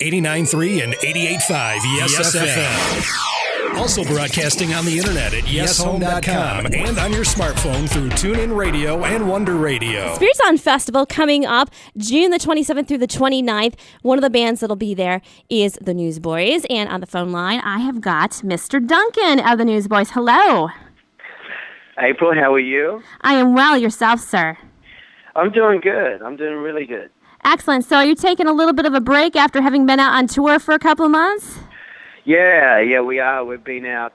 89.3 and 88.5 Yes FM. Also broadcasting on the internet at yeshome.com and on your smartphone through TuneIn Radio and Wonder Radio. Spirits On Festival coming up June the 27th through the 29th. One of the bands that'll be there is the Newsboys. And on the phone line, I have got Mr. Duncan of the Newsboys. Hello. April, how are you? I am well. Yourself, sir? I'm doing good. I'm doing really good. Excellent. So are you taking a little bit of a break after having been out on tour for a couple of months? Yeah, we are. We've been out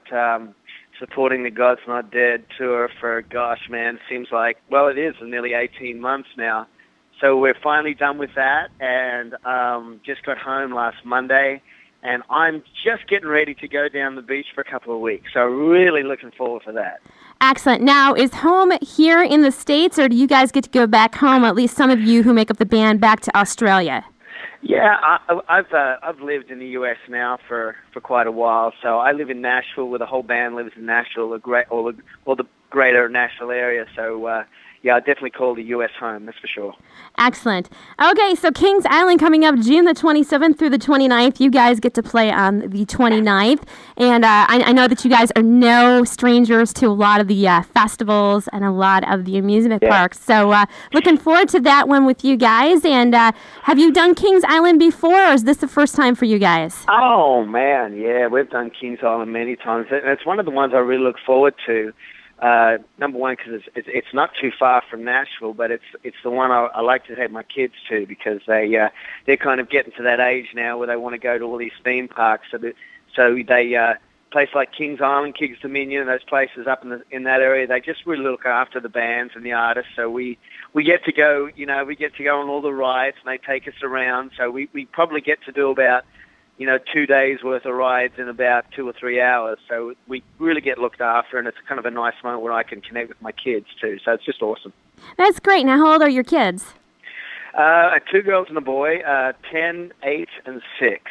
supporting the God's Not Dead tour for, gosh, man, seems like, well, it is nearly 18 months now. So we're finally done with that and just got home last Monday. And I'm just getting ready to go down the beach for a couple of weeks. So really looking forward to that. Excellent. Now, is home here in the States, or do you guys get to go back home, at least some of you who make up the band, back to Australia? Yeah, I've lived in the U.S. now for quite a while. So I live in Nashville, where the whole band lives in Nashville, the greater Nashville area. So yeah, I definitely call the U.S. home, that's for sure. Excellent. Okay, so Kings Island coming up June the 27th through the 29th. You guys get to play on the 29th. And I know that you guys are no strangers to a lot of the festivals and a lot of the amusement parks. So looking forward to that one with you guys. And have you done Kings Island before, or is this the first time for you guys? Oh, man, yeah, we've done Kings Island many times. And it's one of the ones I really look forward to. Number one, because it's not too far from Nashville, but it's the one I like to take my kids to, because they're kind of getting to that age now where they want to go to all these theme parks. So they place like Kings Island, Kings Dominion, and those places up in that area, they just really look after the bands and the artists. So we get to go, we get to go on all the rides, and they take us around. So we probably get to do about 2 days worth of rides in about 2 or 3 hours. So we really get looked after, and it's kind of a nice moment where I can connect with my kids too. So it's just awesome. That's great. Now, how old are your kids? 2 girls and a boy, 10, 8, and 6.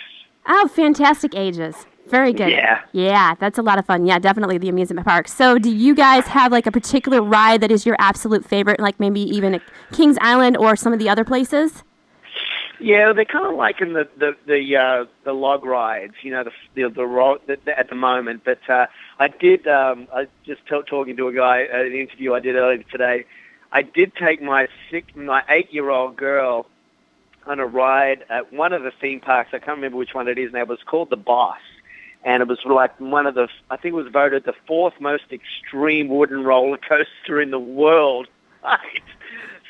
Oh, fantastic ages. Very good. Yeah, that's a lot of fun. Yeah, definitely the amusement park. So do you guys have like a particular ride that is your absolute favorite, like maybe even at Kings Island or some of the other places? Yeah, they're kind of like in the log rides, the at the moment. But I did. I just talking to a guy at an interview I did earlier today. I did take my 8-year-old girl on a ride at one of the theme parks. I can't remember which one it is now, but it's called the Boss, and it was like one of the. I think it was voted the 4th most extreme wooden roller coaster in the world. Right.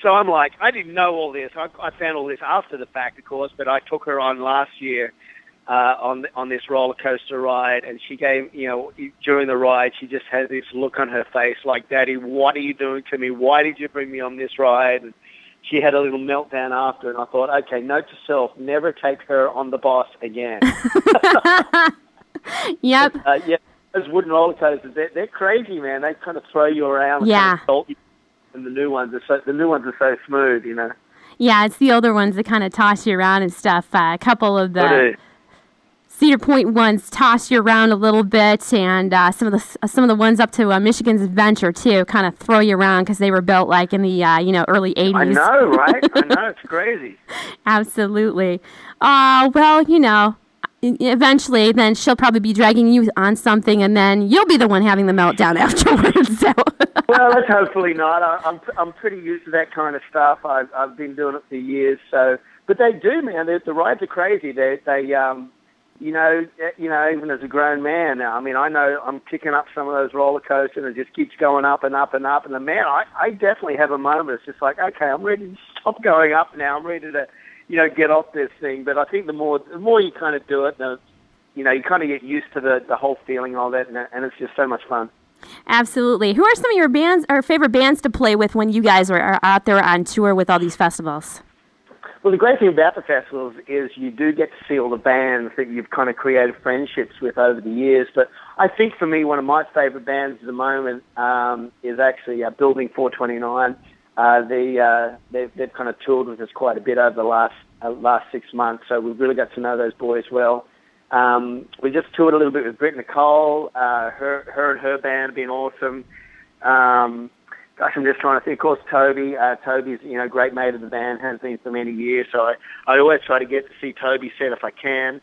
So I'm like, I didn't know all this. I found all this after the fact, of course, but I took her on last year on this roller coaster ride, and she gave, during the ride, she just had this look on her face like, Daddy, what are you doing to me? Why did you bring me on this ride? And she had a little meltdown after, and I thought, okay, note to self, never take her on the Boss again. Yep. But, yeah, those wooden roller coasters, they're crazy, man. They kind of throw you around. Yeah. And kind of salt you. And the new ones are so smooth, Yeah, it's the older ones that kind of toss you around and stuff. A couple of the Cedar Point ones toss you around a little bit, and some of the ones up to Michigan's Adventure too kind of throw you around because they were built like in the early 80s. I know, right? I know, it's crazy. Absolutely. Well, eventually, then she'll probably be dragging you on something, and then you'll be the one having the meltdown afterwards. So. Well, let's hopefully not. I'm pretty used to that kind of stuff. I've been doing it for years. So, but they do, man. The rides are crazy. They even as a grown man now. I mean, I know I'm picking up some of those roller coasters, and it just keeps going up and up and up. And man, I definitely have a moment. It's just like, okay, I'm ready to stop going up now. I'm ready to, get off this thing. But I think the more you kind of do it, you kind of get used to the whole feeling of it, and it's just so much fun. Absolutely. Who are some of your bands or favorite bands to play with when you guys are out there on tour with all these festivals? Well, the great thing about the festivals is you do get to see all the bands that you've kind of created friendships with over the years. But I think for me, one of my favorite bands at the moment is actually Building 429. They've kind of toured with us quite a bit over the last 6 months, so we've really got to know those boys well. We just toured a little bit with Britt Nicole. Her and her band have been awesome. gosh, I'm just trying to think. Of course, Toby. Toby's, a great mate of the band, has been for many years. So I always try to get to see Toby set if I can.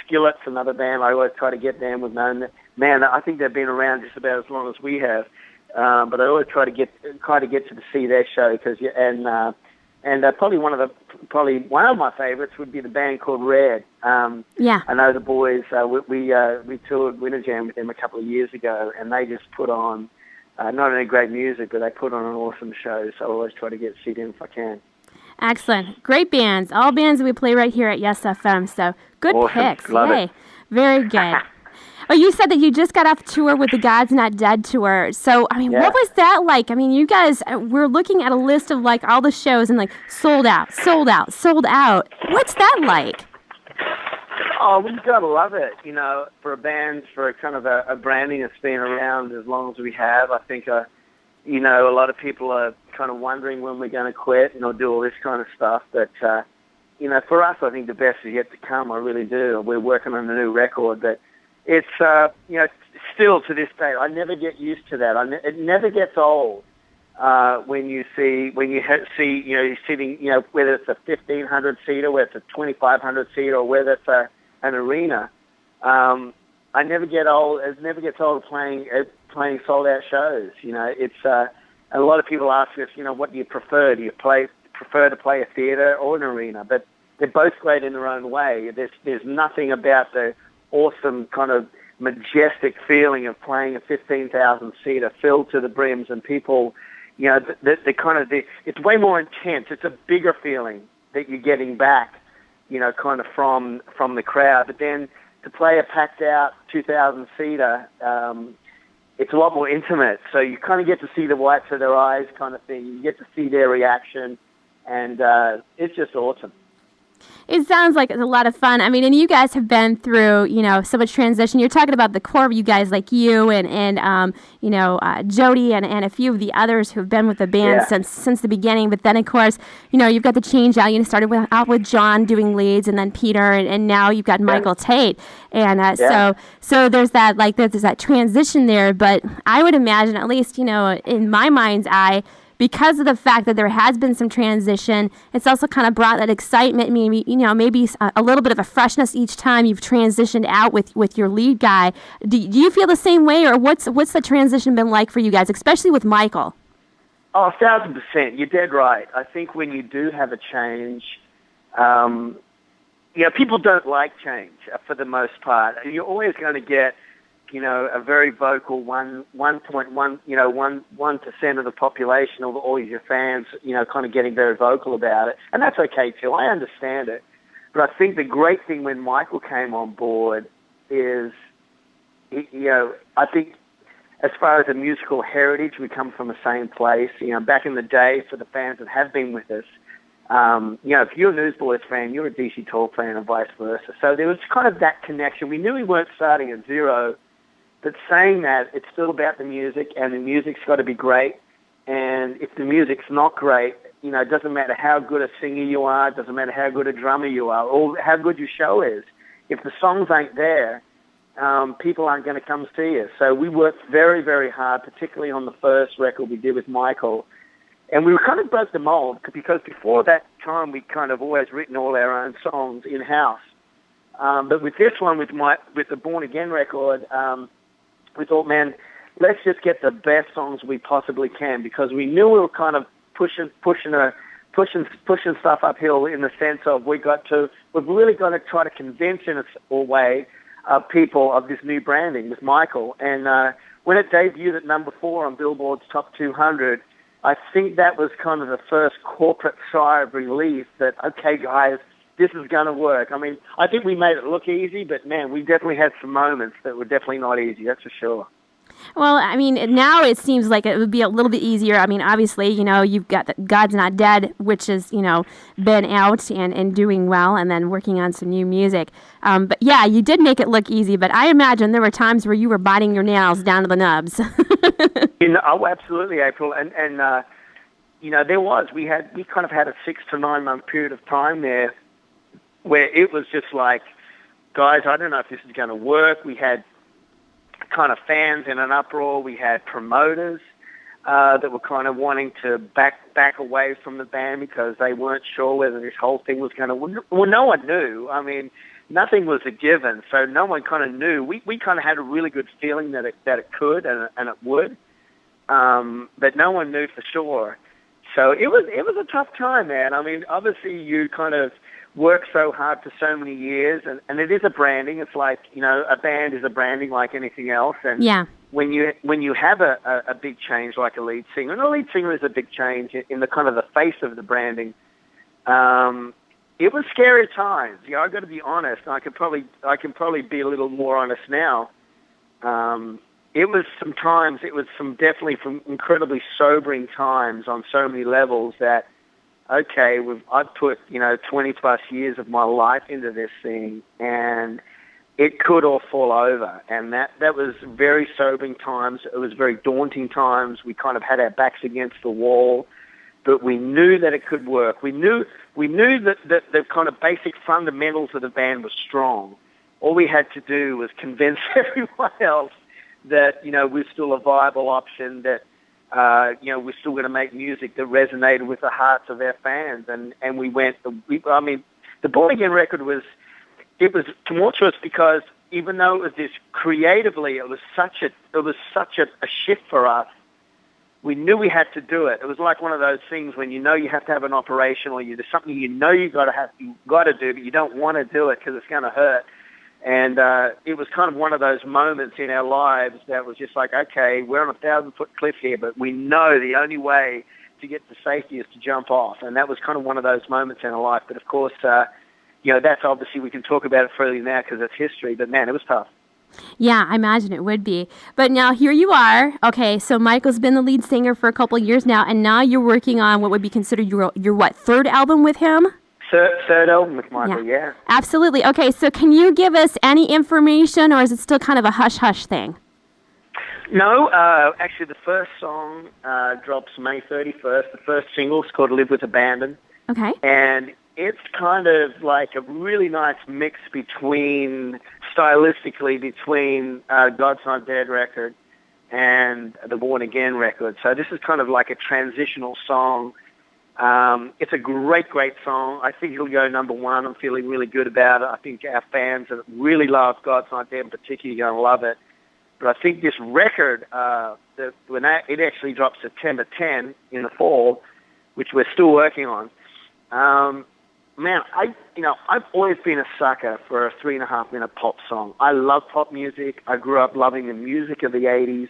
Skillet's another band. I always try to get them. We've known that. Man, I think they've been around just about as long as we have. But I always try to get to see their show and probably one of my favorites would be the band called Red. Yeah, I know the boys. We toured Winter Jam with them a couple of years ago, and they just put on not only great music, but they put on an awesome show. So I always try to get to see them if I can. Excellent, great bands. All bands that we play right here at Yes FM. So good Awesome. picks. Love Yay. it. Very good. Oh, you said that you just got off tour with the God's Not Dead tour. So, I mean, What was that like? I mean, you guys, we're looking at a list of, like, all the shows and, like, sold out, sold out, sold out. What's that like? Oh, we've got to love it, for a band, for kind of a branding that's been around as long as we have. I think, a lot of people are kind of wondering when we're going to quit and do all this kind of stuff. But, for us, I think the best is yet to come. I really do. We're working on a new record, but it's, still to this day, I never get used to that. It never gets old when you're sitting, whether it's a 1,500 seater, whether it's a 2,500 seater, or whether it's an arena. I never get old. It never gets old playing sold out shows. It's a lot of people ask us, what do you prefer? Do you prefer to play a theater or an arena? But they're both great in their own way. There's nothing about the awesome kind of majestic feeling of playing a 15,000 seater filled to the brims and people, it's way more intense. It's a bigger feeling that you're getting back, kind of from the crowd. But then to play a packed out 2,000 seater, it's a lot more intimate. So you kind of get to see the whites of their eyes kind of thing. You get to see their reaction, and it's just awesome. It sounds like it's a lot of fun. I mean, and you guys have been through, so much transition. You're talking about the core of you guys, like you and Jody and a few of the others who've been with the band since the beginning. But then, of course, you've got the change out. You started out with John doing leads, and then Peter, and now you've got Michael Tate. And so there's that there's that transition there. But I would imagine, at least in my mind's eye, because of the fact that there has been some transition, it's also kind of brought that excitement, maybe a little bit of a freshness each time you've transitioned out with your lead guy. Do you feel the same way, or what's the transition been like for you guys, especially with Michael? Oh, 1,000%. You're dead right. I think when you do have a change, people don't like change for the most part. You're always going to get a very vocal 1% of the population or all your fans, kind of getting very vocal about it. And that's okay too. I understand it. But I think the great thing when Michael came on board is, I think as far as the musical heritage, we come from the same place. Back in the day, for the fans that have been with us, if you're a Newsboys fan, you're a DC Talk fan and vice versa. So there was kind of that connection. We knew we weren't starting at zero, but saying that, it's still about the music, and the music's got to be great. And if the music's not great, it doesn't matter how good a singer you are, it doesn't matter how good a drummer you are, or how good your show is. If the songs ain't there, people aren't going to come see us. So we worked very, very hard, particularly on the first record we did with Michael. And we kind of broke the mold, because before that time, we'd kind of always written all our own songs in-house. But with this one, with the Born Again record, we thought, man, let's just get the best songs we possibly can, because we knew we were kind of pushing stuff uphill in the sense of we've really got to try to convince in a way people of this new branding with Michael. And when it debuted at number 4 on Billboard's Top 200, I think that was kind of the first corporate sigh of relief that, okay, guys, this is going to work. I mean, I think we made it look easy, but, man, we definitely had some moments that were definitely not easy, that's for sure. Well, I mean, now it seems like it would be a little bit easier. I mean, obviously, you've got the God's Not Dead, which has, been out and doing well, and then working on some new music. But, yeah, you did make it look easy, but I imagine there were times where you were biting your nails down to the nubs. Oh, absolutely, April. And there was. We kind of had a 6 to 9 month period of time there where it was just like, guys, I don't know if this is going to work. We had kind of fans in an uproar. We had promoters that were kind of wanting to back away from the band because they weren't sure whether this whole thing was going to. Well, no one knew. I mean, nothing was a given, so no one kind of knew. We kind of had a really good feeling that it could and it would, but no one knew for sure. So it was a tough time, man. I mean, obviously you kind of work so hard for so many years, and it is a branding. It's like, you know, a band is a branding like anything else. And yeah. When you have a big change like a lead singer, and a lead singer is a big change in the kind of the face of the branding, it was scary times. You know, I've got to be honest. I can probably be a little more honest now. It was definitely some incredibly sobering times on so many levels that, okay, I've put, 20 plus years of my life into this thing, and it could all fall over. And that was very sobering times. It was very daunting times. We kind of had our backs against the wall, but we knew that it could work. We knew that the kind of basic fundamentals of the band were strong. All we had to do was convince everyone else that, we're still a viable option, that, we're still going to make music that resonated with the hearts of our fans. And we went, the Born Again record was tumultuous because even though it was this creatively, it was such a shift for us. We knew we had to do it. It was like one of those things when you have to have an operation, or there's something you got to do, but you don't want to do it because it's going to hurt. And it was kind of one of those moments in our lives that was just like, okay, we're on a 1,000-foot cliff here, but we know the only way to get to safety is to jump off. And that was kind of one of those moments in our life. But of course, that's obviously, we can talk about it freely now because it's history, but man, it was tough. Yeah, I imagine it would be. But now here you are. Okay, so Michael's been the lead singer for a couple of years now, and now you're working on what would be considered your third album with him? Third album with Michael, yeah. Absolutely. Okay, so can you give us any information, or is it still kind of a hush-hush thing? No, actually the first song drops May 31st. The first single is called Live With Abandon. Okay. And it's kind of like a really nice mix stylistically between God's Not Dead record and the Born Again record. So this is kind of like a transitional song. It's a great song. I think it'll go number one. I'm feeling really good about it. I think our fans that really love God's Not Dead in particular are going to love it. But I think this record, it actually drops September 10 in the fall, which we're still working on. Man, I've always been a sucker for a 3.5-minute pop song. I love pop music. I grew up loving the music of the 80s.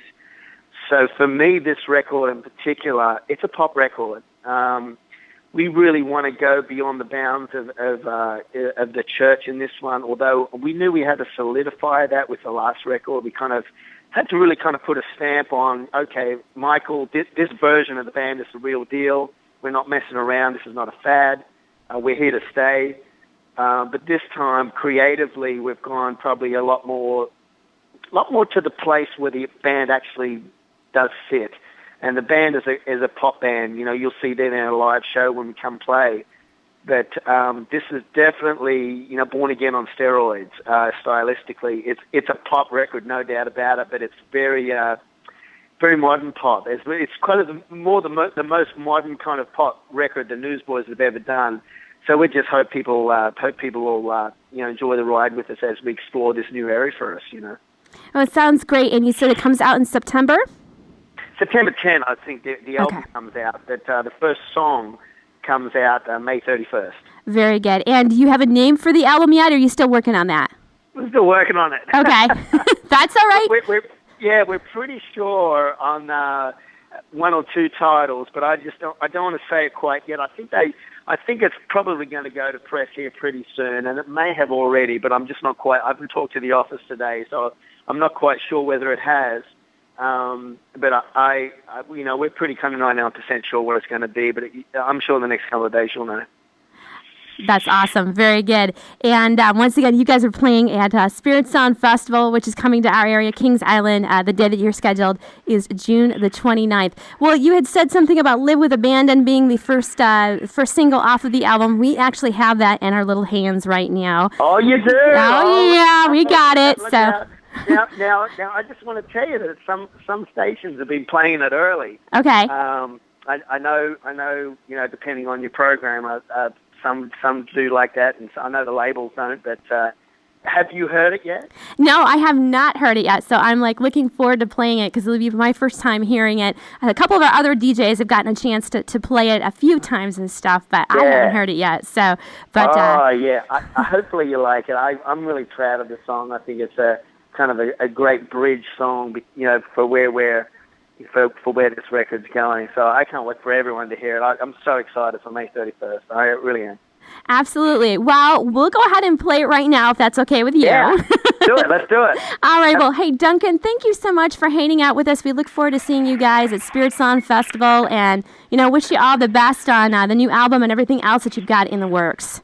So for me, this record in particular, it's a pop record. We really want to go beyond the bounds of the church in this one, although we knew we had to solidify that with the last record. We kind of had to really kind of put a stamp on, okay, Michael, this version of the band is the real deal. We're not messing around. This is not a fad. We're here to stay. But this time, creatively, we've gone probably a lot more to the place where the band actually does fit. And the band is a pop band. You'll see that in our live show when we come play. But this is definitely, Born Again on steroids, stylistically. It's a pop record, no doubt about it, but it's very modern pop. It's kind of the most modern kind of pop record the Newsboys have ever done. So we just hope people will enjoy the ride with us as we explore this new area for us. Oh, it sounds great. And you said it comes out in September? September 10, I think the album comes out. But the first song comes out May 31st. Very good. And do you have a name for the album yet, or are you still working on that? We're still working on it. Okay. That's all right. We're pretty sure on one or two titles, but I don't want to say it quite yet. I think it's probably going to go to press here pretty soon, and it may have already, but I'm just not quite. I haven't talked to the office today, so I'm not quite sure whether it has. But we're pretty kind of 99% sure what it's going to be, but I'm sure the next couple of days you'll know. That's awesome. Very good. And once again, you guys are playing at Spirit Sound Festival, which is coming to our area, Kings Island. The day that you're scheduled is June the 29th. Well, you had said something about Live With Abandon being the first single off of the album. We actually have that in our little hands right now. Oh, you do? Oh, yeah. We got it. Look so. out. now, I just want to tell you that some stations have been playing it early. Okay. I know, depending on your program, some do like that, and I know the labels don't, but have you heard it yet? No, I have not heard it yet, so I'm looking forward to playing it because it'll be my first time hearing it. A couple of our other DJs have gotten a chance to play it a few times and stuff, but I haven't heard it yet. So, but yeah, hopefully you like it. I'm really proud of the song. I think it's a kind of a great bridge song, for where this record's going. So I can't wait for everyone to hear it. I'm so excited for May 31st. I really am. Absolutely. Well, we'll go ahead and play it right now if that's okay with you. Yeah, do it. Let's do it. All right. Well, hey, Duncan, thank you so much for hanging out with us. We look forward to seeing you guys at Spirit Song Festival and, wish you all the best on the new album and everything else that you've got in the works.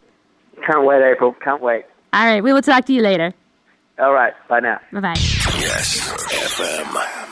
Can't wait, April. Can't wait. All right. We will talk to you later. All right. Bye now. Bye-bye. Yes FM.